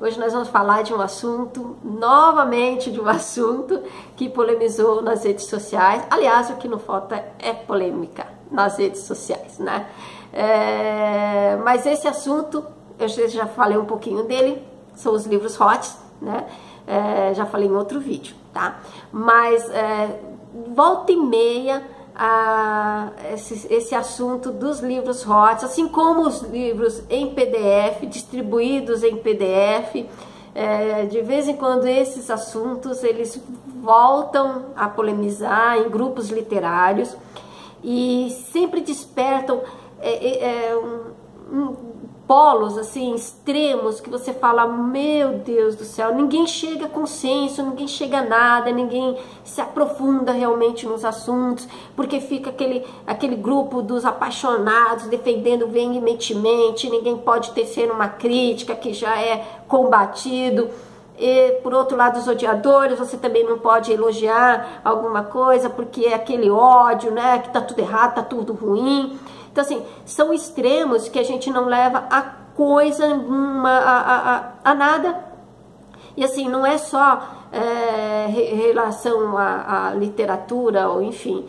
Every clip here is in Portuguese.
Hoje nós vamos falar de um assunto, novamente de um assunto que polemizou nas redes sociais. Aliás, o que não falta é polêmica nas redes sociais, né? Mas esse assunto, eu já falei um pouquinho dele, são os livros hot, né? Já falei em outro vídeo, tá? Mas volta e meia esse assunto dos livros hot, assim como os livros em PDF, distribuídos em PDF, de vez em quando esses assuntos eles voltam a polemizar em grupos literários e sempre despertam polos assim extremos que você fala, meu Deus do céu, ninguém chega a consenso, ninguém chega a nada, ninguém se aprofunda realmente nos assuntos, porque fica aquele grupo dos apaixonados defendendo veementemente, ninguém pode tecer uma crítica que já é combatido. E por outro lado, os odiadores, você também não pode elogiar alguma coisa porque é aquele ódio, né, que tá tudo errado, tá tudo ruim. Então, assim, são extremos que a gente não leva a coisa a nada. E, assim, não é só relação à literatura, ou enfim,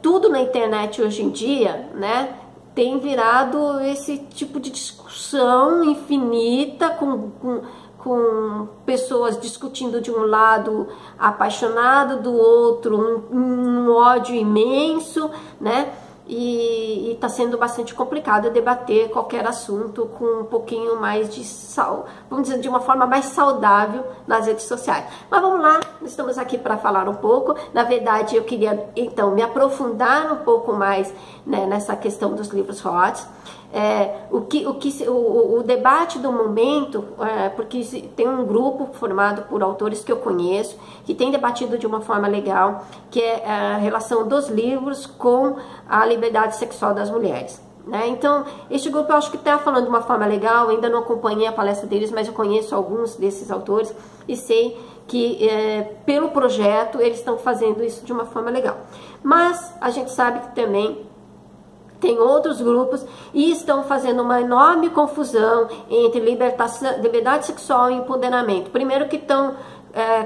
tudo na internet hoje em dia, né, tem virado esse tipo de discussão infinita com pessoas discutindo de um lado apaixonado, do outro um ódio imenso, né? E está sendo bastante complicado debater qualquer assunto com um pouquinho mais de vamos dizer, de uma forma mais saudável nas redes sociais. Mas vamos lá, estamos aqui para falar um pouco. Na verdade, eu queria então me aprofundar um pouco mais, né, nessa questão dos livros hot. O debate do momento, porque tem um grupo formado por autores que eu conheço, que tem debatido de uma forma legal, que é a relação dos livros com a liberdade sexual das mulheres, né? Então, este grupo eu acho que está falando de uma forma legal, ainda não acompanhei a palestra deles, mas eu conheço alguns desses autores e sei que pelo projeto eles estão fazendo isso de uma forma legal. Mas a gente sabe que também tem outros grupos e estão fazendo uma enorme confusão entre liberdade sexual e empoderamento. Primeiro que estão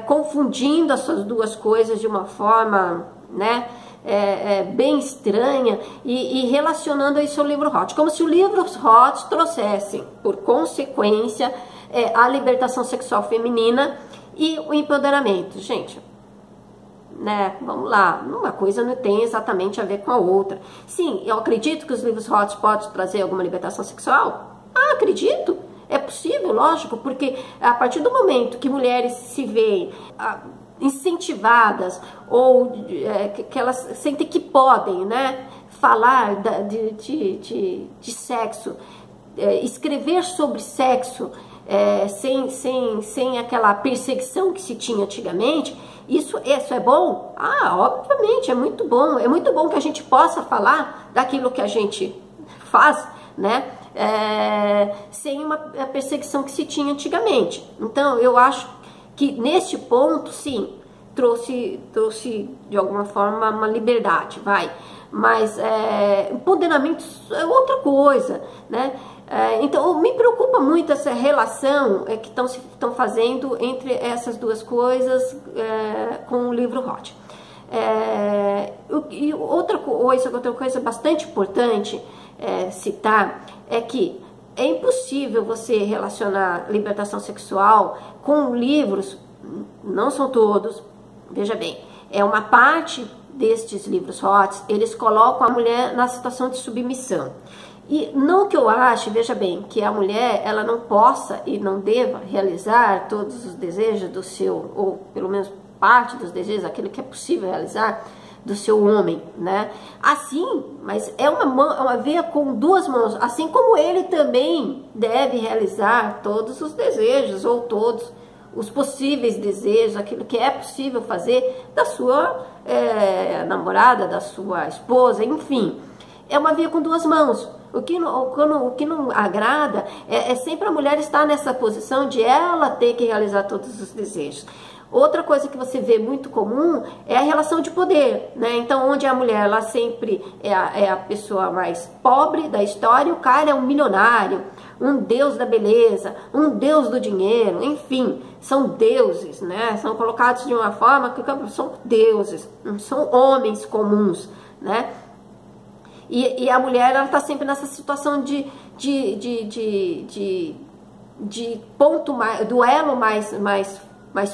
confundindo essas duas coisas de uma forma, né, bem estranha e relacionando isso ao livro hot. Como se o livro hot trouxesse, por consequência, a libertação sexual feminina e o empoderamento. Gente, né, vamos lá, uma coisa não tem exatamente a ver com a outra. Sim, eu acredito que os livros hot podem trazer alguma libertação sexual. Acredito, é possível, lógico, porque a partir do momento que mulheres se veem incentivadas ou que elas sentem que podem, né, falar de sexo, escrever sobre sexo, sem aquela perseguição que se tinha antigamente, isso é bom? Obviamente, é muito bom que a gente possa falar daquilo que a gente faz, né, sem uma perseguição que se tinha antigamente. Então, eu acho que neste ponto, sim, trouxe de alguma forma uma liberdade, mas empoderamento é outra coisa, né? Então, me preocupa muito essa relação que estão fazendo entre essas duas coisas com o livro hot. E outra coisa bastante importante citar é que é impossível você relacionar libertação sexual com livros, não são todos, veja bem, uma parte destes livros hot, eles colocam a mulher na situação de submissão. E não que eu ache, veja bem, que a mulher ela não possa e não deva realizar todos os desejos do seu, ou pelo menos parte dos desejos, aquilo que é possível realizar do seu homem, né? Assim, mas é uma via com duas mãos, assim como ele também deve realizar todos os desejos, ou todos os possíveis desejos, aquilo que é possível fazer da sua namorada, da sua esposa, enfim. É uma via com duas mãos. O que não agrada é sempre a mulher estar nessa posição de ela ter que realizar todos os desejos. Outra coisa que você vê muito comum é a relação de poder, né? Então, onde a mulher, ela sempre é a pessoa mais pobre da história, o cara é um milionário, um deus da beleza, um deus do dinheiro, enfim, são deuses, né? São colocados de uma forma que são deuses, não são homens comuns, né? E a mulher, ela tá sempre nessa situação de ponto mais, do elo mais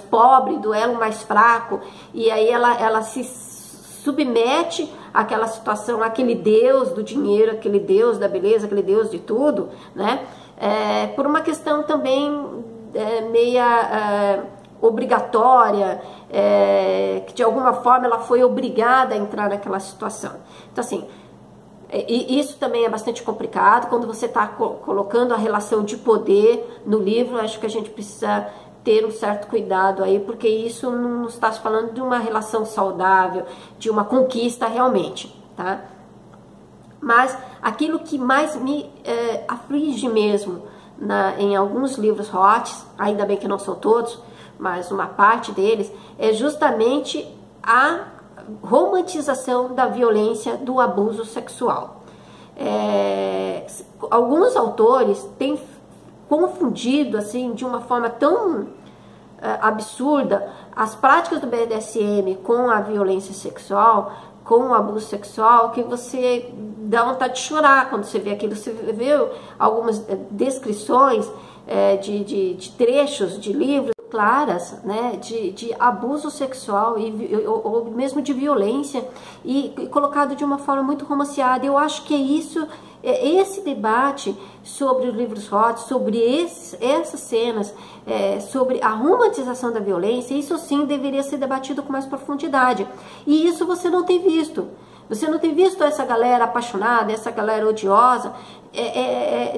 pobre, do elo mais fraco, e aí ela se submete àquela situação, àquele deus do dinheiro, aquele deus da beleza, aquele deus de tudo, né? Por uma questão também meia obrigatória, que de alguma forma ela foi obrigada a entrar naquela situação. Então assim, e isso também é bastante complicado, quando você está colocando a relação de poder no livro. Acho que a gente precisa ter um certo cuidado aí, porque isso não está falando de uma relação saudável, de uma conquista realmente, tá? Mas aquilo que mais me aflige mesmo em alguns livros hot, ainda bem que não são todos, mas uma parte deles, é justamente a romantização da violência, do abuso sexual. Alguns autores têm confundido assim de uma forma tão absurda as práticas do BDSM com a violência sexual, com o abuso sexual, que você dá vontade de chorar quando você vê aquilo. Você vê algumas descrições de trechos de livros claras, né, de abuso sexual ou mesmo de violência, e colocado de uma forma muito romanceada. Eu acho que esse debate sobre os livros hot, sobre essas cenas, sobre a romantização da violência, isso sim deveria ser debatido com mais profundidade. E isso você não tem visto. Você não tem visto essa galera apaixonada, essa galera odiosa,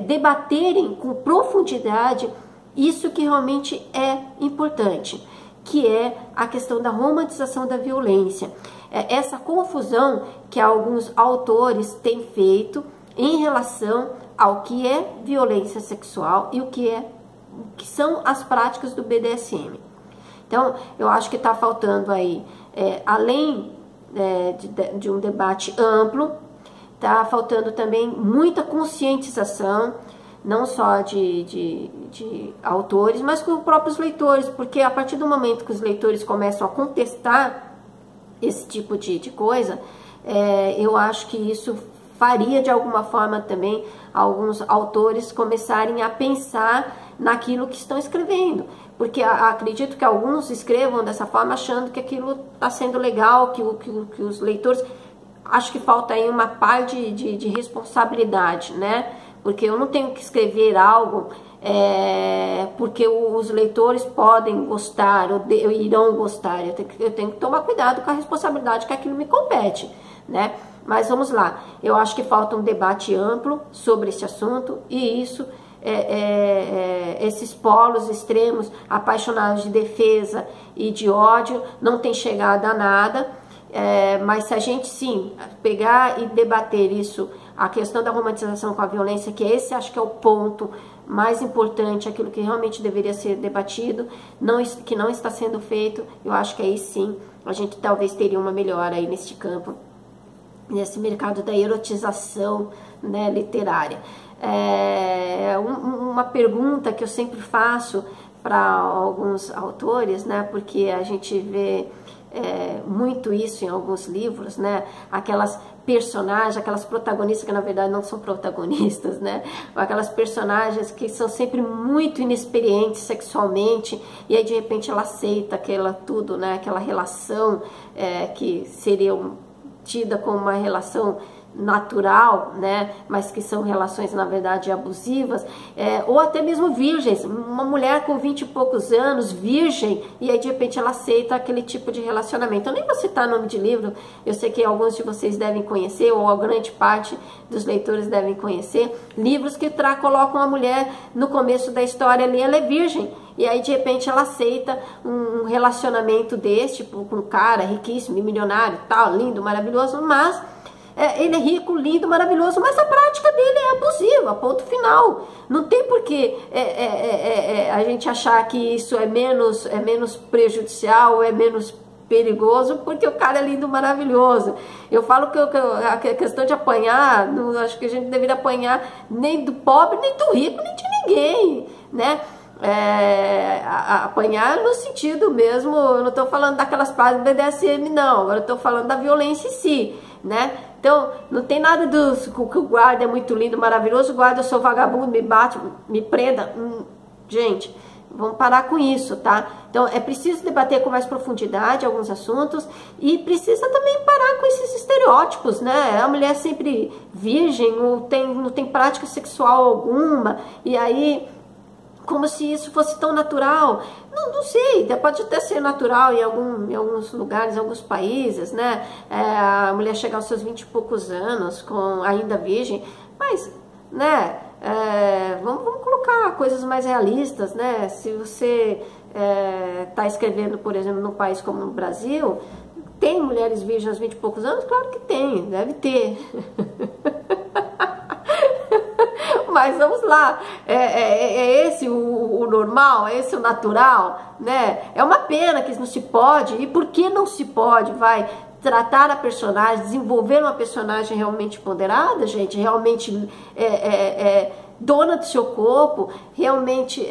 debaterem com profundidade isso que realmente é importante, que é a questão da romantização da violência. Essa confusão que alguns autores têm feito em relação ao que é violência sexual e o que são as práticas do BDSM. Então, eu acho que está faltando aí, além de um debate amplo, está faltando também muita conscientização, não só de autores, mas com os próprios leitores, porque a partir do momento que os leitores começam a contestar esse tipo de coisa, eu acho que isso faria de alguma forma também alguns autores começarem a pensar naquilo que estão escrevendo, porque acredito que alguns escrevam dessa forma achando que aquilo está sendo legal, que os leitores... Acho que falta aí uma parte de responsabilidade, né? Porque eu não tenho que escrever algo porque os leitores podem gostar ou irão gostar. Eu tenho que tomar cuidado com a responsabilidade que aquilo me compete, né? Mas vamos lá, eu acho que falta um debate amplo sobre esse assunto, e isso, esses polos extremos, apaixonados de defesa e de ódio, não tem chegado a nada. Mas se a gente sim pegar e debater isso, a questão da romantização com a violência, que esse acho que é o ponto mais importante, aquilo que realmente deveria ser debatido, que não está sendo feito, eu acho que aí sim a gente talvez teria uma melhora aí neste campo, nesse mercado da erotização, né, literária. Uma pergunta que eu sempre faço para alguns autores, né, porque a gente vê muito isso em alguns livros, né? Aquelas personagens, aquelas protagonistas que na verdade não são protagonistas, né? Aquelas personagens que são sempre muito inexperientes sexualmente, e aí de repente ela aceita tudo, né? Aquela relação que seria tida como uma relação natural, né, mas que são relações na verdade abusivas, ou até mesmo virgens, uma mulher com 20 e poucos anos, virgem, e aí de repente ela aceita aquele tipo de relacionamento. Eu nem vou citar nome de livro, eu sei que alguns de vocês devem conhecer, ou a grande parte dos leitores devem conhecer, livros que colocam a mulher no começo da história ali, ela é virgem, e aí de repente ela aceita um relacionamento desse, tipo, com um cara riquíssimo, milionário, tal, lindo, maravilhoso, mas ele é rico, lindo, maravilhoso, mas a prática dele é abusiva, ponto final. Não tem por que a gente achar que isso é menos prejudicial, é menos perigoso, porque o cara é lindo, maravilhoso. Eu falo que a questão de apanhar, não, acho que a gente deveria apanhar nem do pobre, nem do rico, nem de ninguém, né? Apanhar no sentido mesmo, eu não estou falando daquelas partes do BDSM, não, agora eu estou falando da violência em si, né? Então, não tem nada que o guarda é muito lindo, maravilhoso, o guarda eu sou vagabundo, me bate, me prenda. Gente, vamos parar com isso, tá? Então, é preciso debater com mais profundidade alguns assuntos e precisa também parar com esses estereótipos, né? A mulher sempre virgem, ou não tem prática sexual alguma, e aí, como se isso fosse tão natural. Não sei, pode até ser natural em alguns lugares, em alguns países, né? A mulher chegar aos seus 20 e poucos anos, ainda virgem, mas, né? Vamos colocar coisas mais realistas, né? Se você está escrevendo, por exemplo, num país como no Brasil, tem mulheres virgens aos 20 e poucos anos? Claro que tem, deve ter. Mas vamos lá, é esse o normal, é esse o natural, né? É uma pena que não se pode, e por que não se pode, tratar a personagem, desenvolver uma personagem realmente empoderada, gente, realmente dona do seu corpo, realmente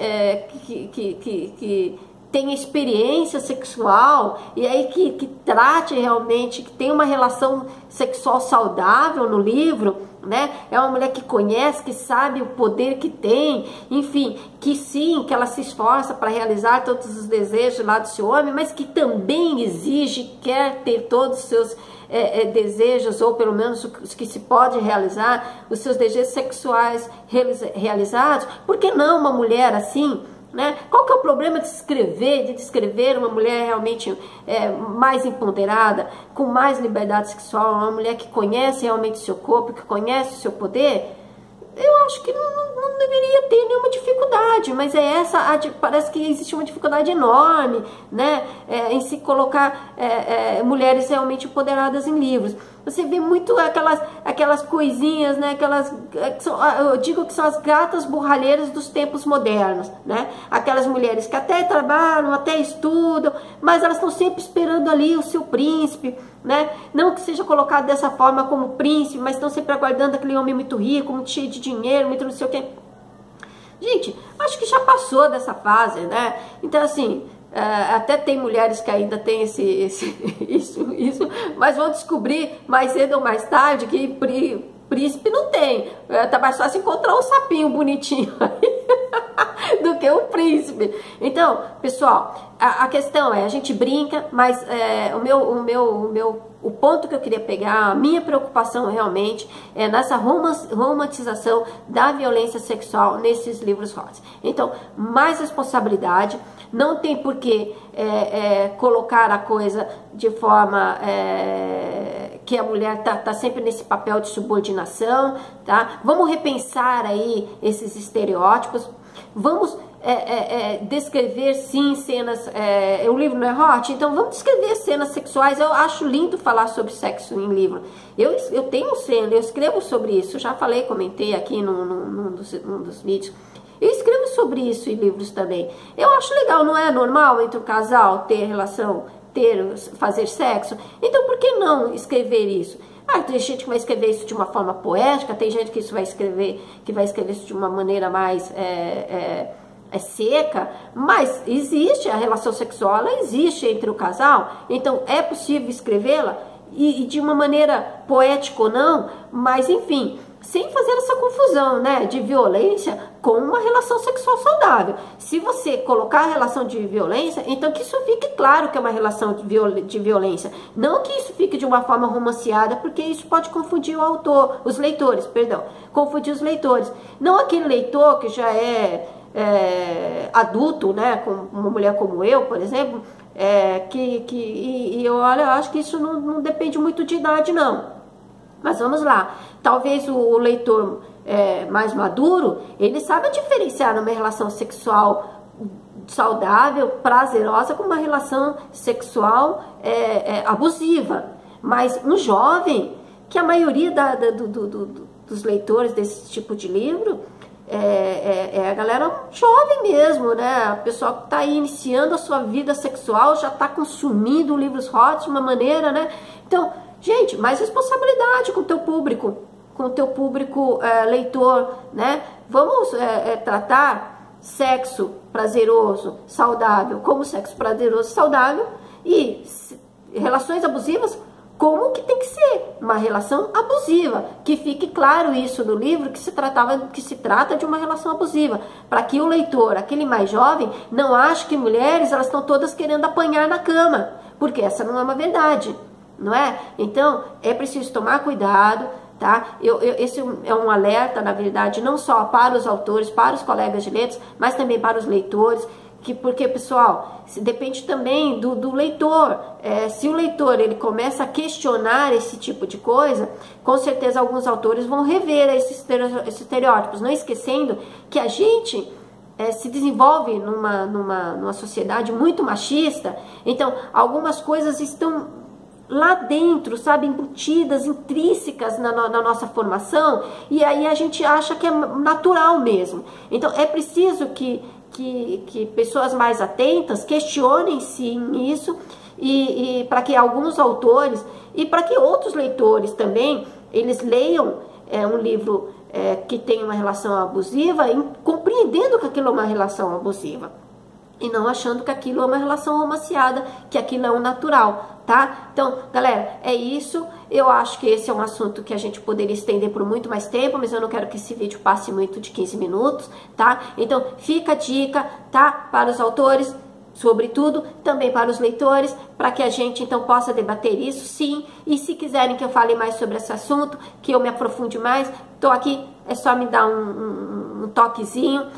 que tenha experiência sexual, e aí que trate realmente, que tenha uma relação sexual saudável no livro, né? É uma mulher que conhece, que sabe o poder que tem, enfim, que sim, que ela se esforça para realizar todos os desejos lá do seu homem, mas que também exige, quer ter todos os seus desejos, ou pelo menos os que se pode realizar, os seus desejos sexuais realizados. Por que não uma mulher assim? Né? Qual que é o problema de descrever uma mulher realmente mais empoderada, com mais liberdade sexual, uma mulher que conhece realmente o seu corpo, que conhece o seu poder? Eu acho que não deveria ter nenhuma dificuldade, mas parece que existe uma dificuldade enorme, né, em se colocar mulheres realmente empoderadas em livros. Você vê muito aquelas coisinhas, né, eu digo que são as gatas borralheiras dos tempos modernos, né? Aquelas mulheres que até trabalham, até estudam, mas elas estão sempre esperando ali o seu príncipe, né? Não que seja colocado dessa forma como príncipe, mas estão sempre aguardando aquele homem muito rico, muito cheio de dinheiro, muito não sei o quê. Gente, acho que já passou dessa fase, né? Então, assim, até tem mulheres que ainda têm isso, mas vão descobrir mais cedo ou mais tarde que príncipe não tem. Tá mais fácil encontrar um sapinho bonitinho aí do que um príncipe. Então, pessoal, a questão a gente brinca, mas o ponto que eu queria pegar, a minha preocupação realmente é nessa romantização da violência sexual nesses livros hot. Então, mais responsabilidade, não tem por que colocar a coisa de forma que a mulher tá sempre nesse papel de subordinação, tá? Vamos repensar aí esses estereótipos, vamos descrever sim cenas, o livro não é hot, então vamos descrever cenas sexuais. Eu acho lindo falar sobre sexo em livro, eu tenho cena, eu escrevo sobre isso, já falei, comentei aqui num dos vídeos, eu escrevo sobre isso em livros também. Eu acho legal, não é normal entre o casal ter relação, fazer sexo? Então por que não escrever isso? Tem gente que vai escrever isso de uma forma poética, tem gente que vai escrever isso de uma maneira mais seca, mas existe a relação sexual, ela existe entre o casal, então é possível escrevê-la, e de uma maneira poética ou não, mas enfim, sem fazer essa confusão, né, de violência com uma relação sexual saudável. Se você colocar a relação de violência, então que isso fique claro que é uma relação de violência, não que isso fique de uma forma romanceada, porque isso pode confundir os leitores, confundir os leitores. Não aquele leitor que já é adulto, né, com uma mulher como eu, por exemplo, eu acho que isso não depende muito de idade, não. Mas vamos lá, talvez o leitor mais maduro, ele sabe diferenciar uma relação sexual saudável, prazerosa, com uma relação sexual abusiva. Mas no jovem, que a maioria dos leitores desse tipo de livro é a galera jovem mesmo, né? A pessoa que está aí iniciando a sua vida sexual, já está consumindo livros hot de uma maneira, né? Então, gente, mais responsabilidade com o teu público, leitor, né? Vamos tratar sexo prazeroso, saudável, como sexo prazeroso, saudável, e relações abusivas como que tem que ser uma relação abusiva, que fique claro isso no livro, que se trata de uma relação abusiva, para que o leitor, aquele mais jovem, não ache que mulheres elas estão todas querendo apanhar na cama, porque essa não é uma verdade, não é? Então é preciso tomar cuidado, tá? Esse é um alerta, na verdade, não só para os autores, para os colegas de letras, mas também para os leitores, porque, pessoal, depende também do leitor. Se o leitor ele começa a questionar esse tipo de coisa, com certeza alguns autores vão rever esses estereótipos, não esquecendo que a gente se desenvolve numa sociedade muito machista, então algumas coisas estão lá dentro, sabe, embutidas, intrínsecas na nossa formação, e aí a gente acha que é natural mesmo. Então é preciso que pessoas mais atentas questionem sim isso, e para que alguns autores e para que outros leitores também, eles leiam um livro que tem uma relação abusiva, compreendendo que aquilo é uma relação abusiva e não achando que aquilo é uma relação romanceada, que aquilo é um natural, tá? Então, galera, é isso. Eu acho que esse é um assunto que a gente poderia estender por muito mais tempo, mas eu não quero que esse vídeo passe muito de 15 minutos, tá? Então, fica a dica, tá? Para os autores, sobretudo, também para os leitores, para que a gente, então, possa debater isso, sim. E se quiserem que eu fale mais sobre esse assunto, que eu me aprofunde mais, tô aqui, é só me dar um toquezinho.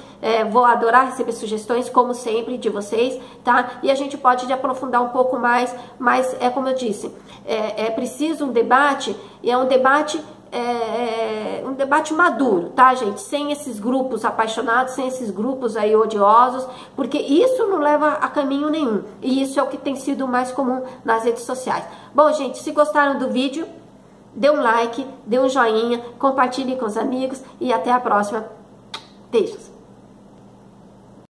Vou adorar receber sugestões, como sempre, de vocês, tá? E a gente pode aprofundar um pouco mais, mas como eu disse, é preciso um debate, e é um debate maduro, tá, gente? Sem esses grupos apaixonados, sem esses grupos aí odiosos, porque isso não leva a caminho nenhum. E isso é o que tem sido mais comum nas redes sociais. Bom, gente, se gostaram do vídeo, dê um like, dê um joinha, compartilhe com os amigos e até a próxima. Beijos!